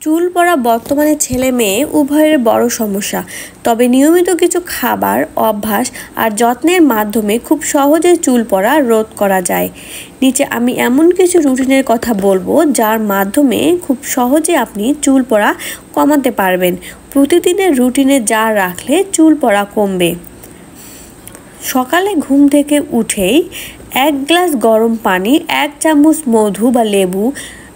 চুল পড়া বর্তমানে ছেলে মেয়ে উভয়ের বড় সমস্যা। তবে নিয়মিত কিছু খাবার অভ্যাস আর যত্নের মাধ্যমে খুব সহজে চুল পড়া রোধ করা যায়। নিচে আমি এমন কিছু রুটিনের কথা বলবো যার মাধ্যমে খুব সহজে আপনি চুল পড়া কমাতে পারবেন। প্রতিদিনের রুটিনে যা রাখলে চুল পড়া কমবে। সকালে ঘুম থেকে উঠেই 1 গ্লাস গরম পানি, 1 চামচ মধু বা লেবু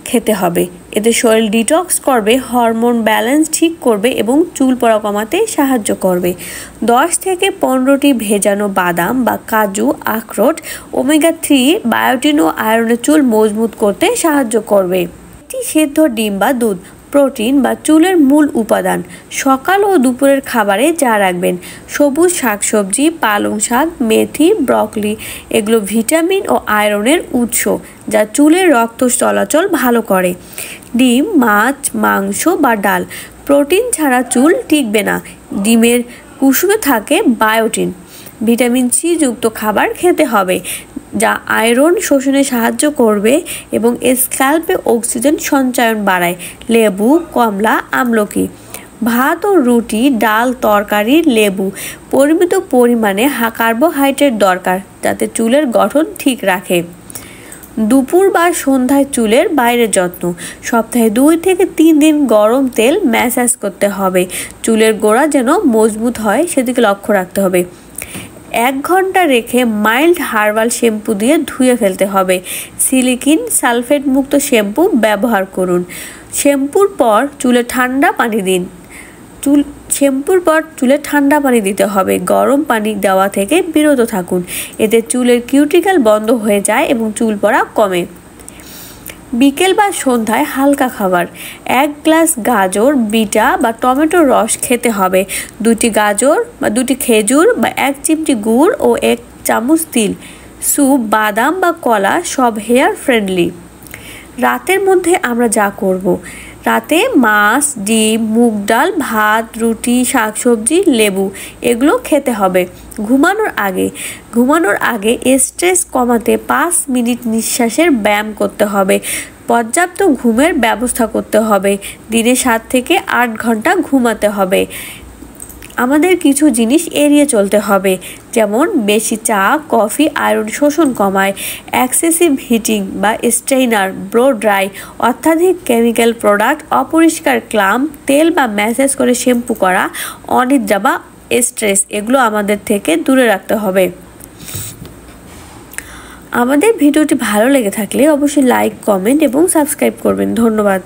খেতে হবে। এতে শরীর ডিটক্স করবে, হরমোন ব্যালেন্স ঠিক করবে এবং চুল পড়া কমাতে সাহায্য করবে। 10 থেকে 15টি ভেজানো বাদাম বা কাজু, আখরোট ওমেগা 3 বায়োটিন ও আয়রনের চুল মজবুত করতে সাহায্য করবে। একটি সেদ্ধ ডিম বা দুধ প্রোটিন বা চুলের মূল উপাদান। সকাল ও দুপুরের খাবারে যা রাখবেন: সবুজ শাকসবজি, পালং শাক, মেথি, ব্রকলি, এগুলো ভিটামিন ও আয়রনের উৎস যা চুলের রক্ত চলাচল ভালো করে। ডিম, মাছ, মাংস বা ডাল, প্রোটিন ছাড়া চুল টিকবে না। ডিমের কুসুমে থাকে বায়োটিন। ভিটামিন সি যুক্ত খাবার খেতে হবে যা আয়রন শোষণে সাহায্য করবে এবং স্ক্যাল্পে অক্সিজেন সঞ্চালন বাড়ায়। লেবু, কমলা, আমলকি। ভাত ও রুটি, ডাল, তরকারি, লেবু পরিমিত পরিমাণে কার্বোহাইড্রেট দরকার যাতে চুলের গঠন ঠিক রাখে। দুপুর বা সন্ধ্যায় চুলের বাইরের যত্ন: সপ্তাহে 2 থেকে 3 দিন গরম তেল ম্যাসাজ করতে হবে। চুলের গোড়া যেন মজবুত হয় সেদিকে লক্ষ্য রাখতে হবে। 1 ঘন্টা রেখে মাইল্ড হার্বাল শ্যাম্পু দিয়ে ধুয়ে ফেলতে হবে। সিলিকন সালফেট মুক্ত শ্যাম্পু ব্যবহার করুন। শ্যাম্পুর পর চুলে ঠান্ডা পানি দিন। শ্যাম্পুর পর চুলে ঠান্ডা পানি দিতে হবে। গরম পানি দেওয়া থেকে বিরত থাকুন। এতে চুলের কিউটিকল বন্ধ হয়ে যায় এবং চুল পড়া কমে। বিকেল বা সন্ধ্যায় হালকা খাবার: 1 গ্লাস গাজর, বিটা বা টমেটোর রস খেতে হবে। 2টি গাজর বা 2টি খেজুর বা 1 চিমটি গুড় ও 1 চামচ তিল। স্যুপ, বাদাম বা কলা সব হেয়ার ফ্রেন্ডলি। রাতের মধ্যে আমরা যা করব: রাতে মাছ, ডিম, মুগ ডাল, ভাত, রুটি, শাকসবজি, লেবু এগুলো খেতে হবে। ঘুমানোর আগে স্ট্রেস কমাতে 5 মিনিট নিঃশ্বাসের ব্যায়াম করতে হবে। পর্যাপ্ত ঘুমের ব্যবস্থা করতে হবে। দিনে 7 থেকে 8 ঘন্টা ঘুমাতে হবে। আমাদের কিছু জিনিস এড়িয়ে চলতে হবে, যেমন বেশি চা, কফি আয়রন শোষণ কমায়। এক্সেসিভ হিটিং বা স্ট্রেইনার, ব্লো ড্রাই, অত্যাধিক কেমিক্যাল প্রোডাক্ট, অপরিষ্কার ক্লাম, তেল বা ম্যাসাজ করে শ্যাম্পু করা, অনিদ্রা বা স্ট্রেস এগুলো আমাদের থেকে দূরে রাখতে হবে। আমাদের ভিডিওটি ভালো লেগে থাকলে অবশ্যই লাইক, কমেন্ট এবং সাবস্ক্রাইব করবেন। ধন্যবাদ।